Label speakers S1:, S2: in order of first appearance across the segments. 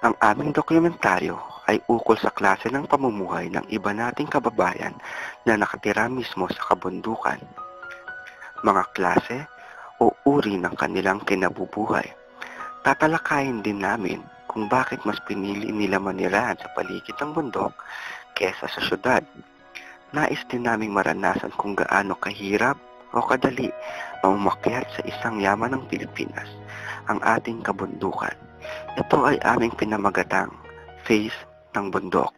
S1: Ang aming dokumentaryo ay ukol sa klase ng pamumuhay ng iba nating kababayan na nakatira mismo sa kabundukan, mga klase o uri ng kanilang kinabubuhay. Tatalakayin din namin kung bakit mas pinili nila manirahan sa paligid ng bundok kesa sa syudad. Nais din naming maranasan kung gaano kahirap o kadali ang umakyat sa isang yaman ng Pilipinas, ang ating kabundukan. Ito ay aming pinamagatang Face ng Bundok.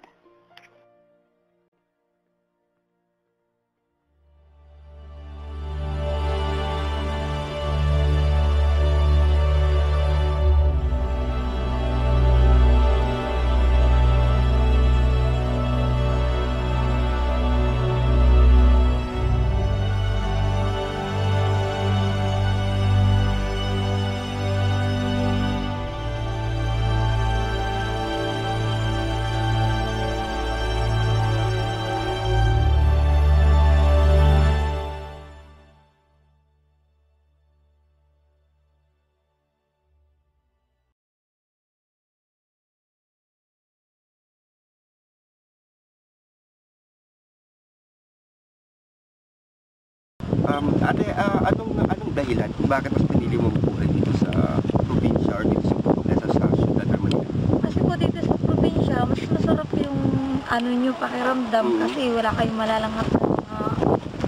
S2: Ate, anong dahilan kung bakit mas pinili mo buhay dito sa probinsya or dito sa bundok kaysa sa syudad ng Manila?
S3: Kasi po dito sa probinsya, mas masarap yung ano nyo pakiramdam kasi wala kayong malalanghap na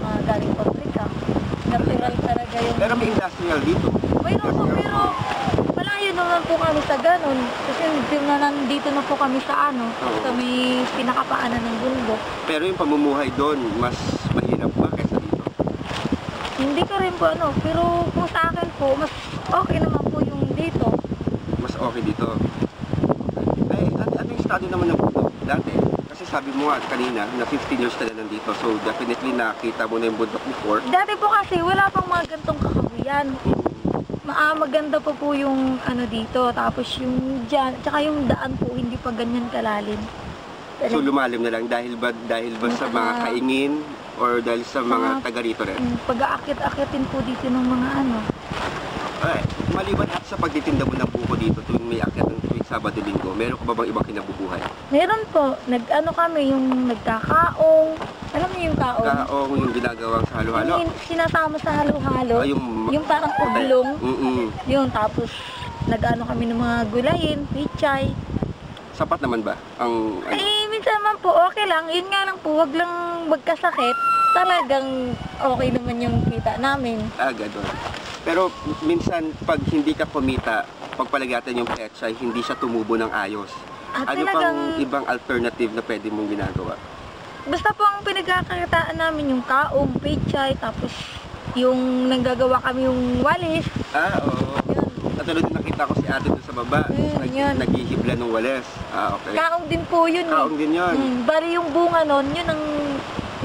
S3: mga galing pabrika. Natural talaga yung...
S2: Pero may industrial dito.
S3: Mayroon po, pero malayo naman po kami sa ganun. Kasi nandito na po kami sa ano, sa may pinakapaanan ng bundok.
S2: Pero yung pamumuhay doon, mas mahirap ba kaysa dito?
S3: Hindi ko rin po ano, pero kung sa akin po, mas okay naman po yung dito.
S2: Mas okay dito. Ay, ano yung estado naman ng bundok dati? Kasi sabi mo nga kanina na 15 years ka na nandito. So definitely nakita mo na yung bundok before.
S3: Dati po kasi wala pang mga gantong kakahuyan. Maganda pa po yung ano dito. Tapos yung dyan, tsaka yung daan po hindi pa ganyan kalalim.
S2: So lumalim na lang dahil ba sa mga kaingin or dahil sa mga taga rito rin?
S3: Pag-aakit-akitin po dito ng mga ano.
S2: Ay, maliban at sa pagtitinda mo ng buko dito tuwing may akyat ng tuwing Sabado-Linggo, meron ka ba bang ibang kinabubuhay?
S3: Meron po, nag-ano kami, yung nagkakaong. Alam niyo yung kaong?
S2: Kaong yung ginagawang sa halo-halo?
S3: Yung sinasama sa halo-halo.
S2: Ay,
S3: yung parang ublong.
S2: Mm-mm.
S3: Yun, tapos nag-ano kami ng mga gulayin, pichay.
S2: Sapat naman ba ang ano?
S3: Eh, minsan man po, okay lang. Yun nga lang po, wag lang magkasakit. Talagang okay naman yung kita namin.
S2: Ganun. Pero minsan, pag hindi ka kumita, pagpalagatan yung pechay, hindi siya tumubo ng ayos.
S3: At
S2: Ano
S3: talagang,
S2: pang ibang alternative na pwede mong ginagawa?
S3: basta po ang pinagkakakitaan namin yung kaong, pichay, tapos yung nanggagawa kami yung walis.
S2: Oo. Katulad din nakita ko si ate doon sa baba.
S3: Yun.
S2: Naghihibla ng wales. Okay.
S3: Kaong din po yun.
S2: Kaong din yun.
S3: Bali yung bunga nun, yun ang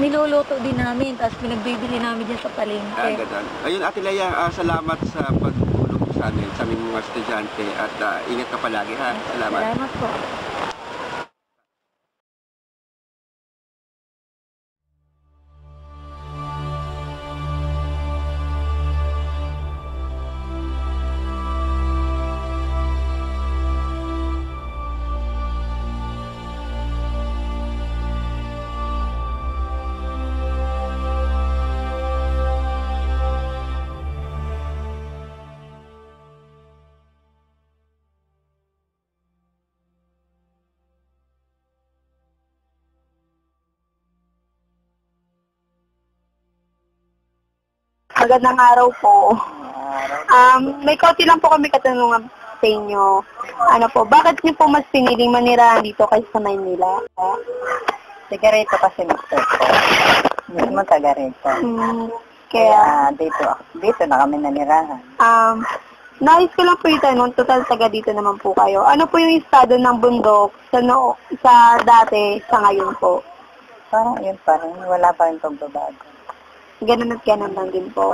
S3: niluluto din namin, tapos pinagbibili namin dyan sa palengke.
S2: Ganun. Ayun, Ate Leia, salamat sa pagtulong sa amin, sa aming mga estudyante, at ingat ka palagi, ha? Salamat.
S3: Salamat po.
S4: Magandang araw po. May konti lang po kami katanungan sa inyo. Ano po, bakit niyo po mas piniling manirahan dito kaysa sa Maynila?
S5: Sigareto kasi gusto ko. Mismo sigareto.
S4: Kaya,
S5: Dito na kami nanirahan.
S4: nais ko lang po itanong, total taga dito naman po kayo. Ano po yung estado ng bundok sa dati sa ngayon po?
S5: Parang yun pa rin. Wala pa rin pagbabago.
S4: Ganun at ganun lang din po.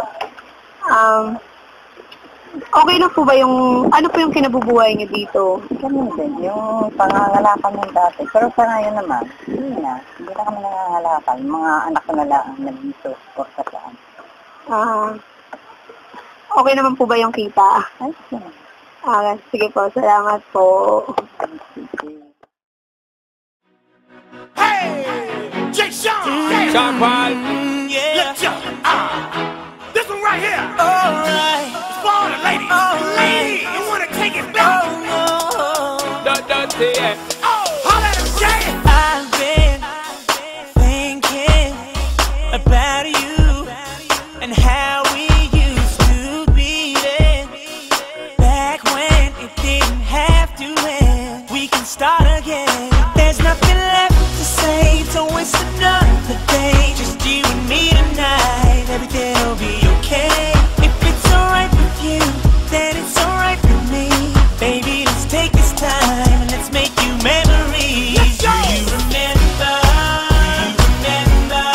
S4: Okay na po ba ano po yung kinabubuhay niyo dito?
S5: Ganun din. Yung pangangalakan ng dati. Pero sa ngayon naman, hindi na kami nangangalakan. Mga anak ko na lang nandito o sa saan.
S4: Okay naman po ba yung kita?
S5: Ay, yun.
S4: Sige po, salamat po.
S6: Hey, Jay Sean,
S7: Sean Paul.
S6: let's go. This one right here. All right, it's for all the ladies. Ladies, you wanna take it back?
S7: Don't say it.
S6: Oh, holla at him, Jay.
S8: I've been thinking about you and how we used to be then. Back when it didn't have to end. We can start again. There's nothing left to say, to waste another day. Just you and me tonight. Everything'll be okay. If it's alright with you, then it's alright with me. Baby, let's take this time and let's make you memories.
S6: Let's go.
S8: Do you remember? Do you remember?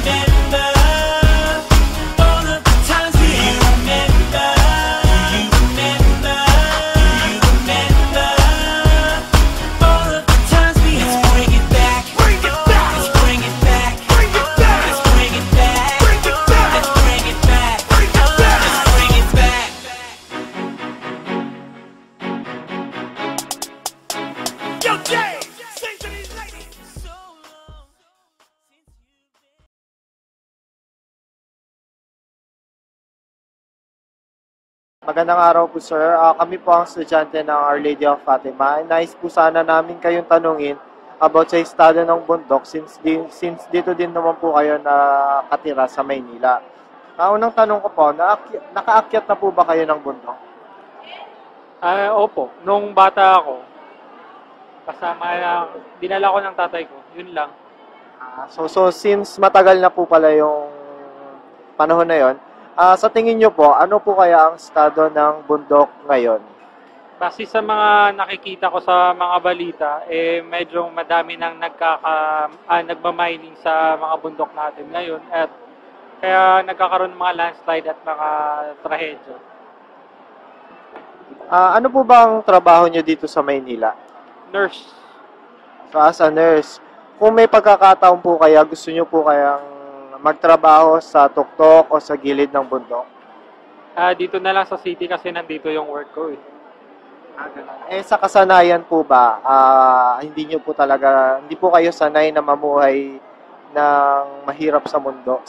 S8: Do you remember all of the times we had? Do you remember? Do you remember? Do you remember all of the times we had? Let's bring it back.
S6: Bring it back.
S8: Let's bring it back.
S6: Bring it back.
S8: Let's bring it back.
S6: Bring it back.
S8: Let's bring it back.
S6: Bring it back.
S8: Let's bring it back.
S6: Yo, Jay, sing to these ladies.
S9: Magandang araw po sir. Kami po ang estudyante ng Our Lady of Fatima. Nais po sana namin kayong tanungin about sa estado ng bundok since dito din naman po kayo nakatira sa Maynila. Unang tanong ko po, nakaakyat na po ba kayo ng bundok?
S10: Opo. Nung bata ako, dinala ko ng tatay ko. Yun lang.
S9: So since matagal na po pala yung panahon na yon, sa tingin nyo po, ano po kaya ang estado ng bundok ngayon?
S10: Kasi sa mga nakikita ko sa mga balita, medyo madami nang nagmamining sa mga bundok natin ngayon. At kaya nagkakaroon ng mga landslide at mga trahedya.
S9: Ano po ba ang trabaho nyo dito sa Maynila?
S10: Nurse.
S9: So as a nurse, kung may pagkakataon po kaya, gusto nyo po kayang magtrabaho sa tuktok o sa gilid ng bundok?
S10: Dito na lang sa city kasi nandito yung work ko eh.
S9: Sa kasanayan po ba, hindi po kayo sanay na mamuhay ng mahirap sa bundok?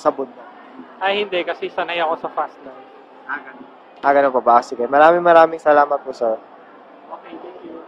S10: Hindi kasi sanay ako sa fast life.
S9: Ganun po ba? Sige. Maraming salamat po, sir.
S10: Okay, thank you.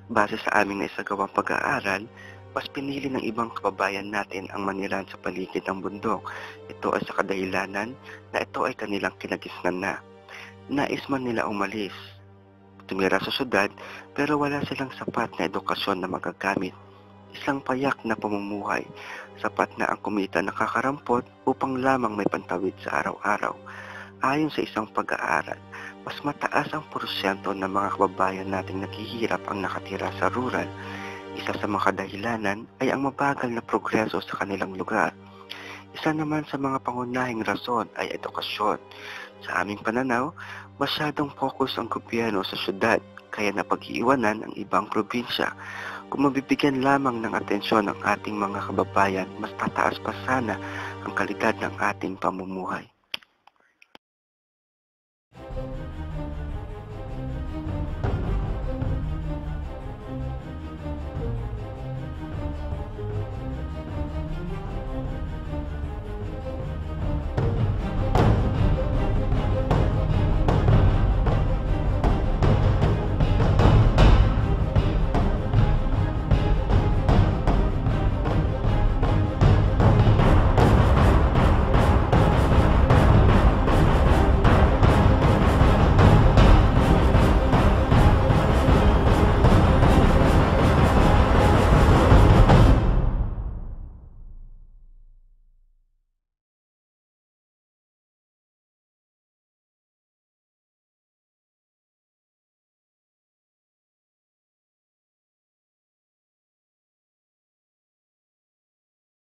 S1: Base sa aming naisagawang pag-aaral, mas pinili ng ibang kababayan natin ang manirahan sa paligid ng bundok. Ito ay sa kadahilanan na ito ay kanilang kinagisnan na. Nais man nila umalis, tumira sa syudad, pero wala silang sapat na edukasyon na magagamit. Isang payak na pamumuhay, sapat na ang kumita nakakarampot upang lamang may pantawid sa araw-araw. Ayon sa isang pag-aaral, mas mataas ang porsyento ng mga kababayan nating naghihirap ang nakatira sa rural. Isa sa mga kadahilanan ay ang mabagal na progreso sa kanilang lugar. Isa naman sa mga pangunahing rason ay edukasyon. Sa aming pananaw, masyadong focus ang gobyerno sa syudad, kaya napag-iiwanan ang ibang probinsya. Kung mabibigyan lamang ng atensyon ang ating mga kababayan, mas tataas pa sana ang kalidad ng ating pamumuhay.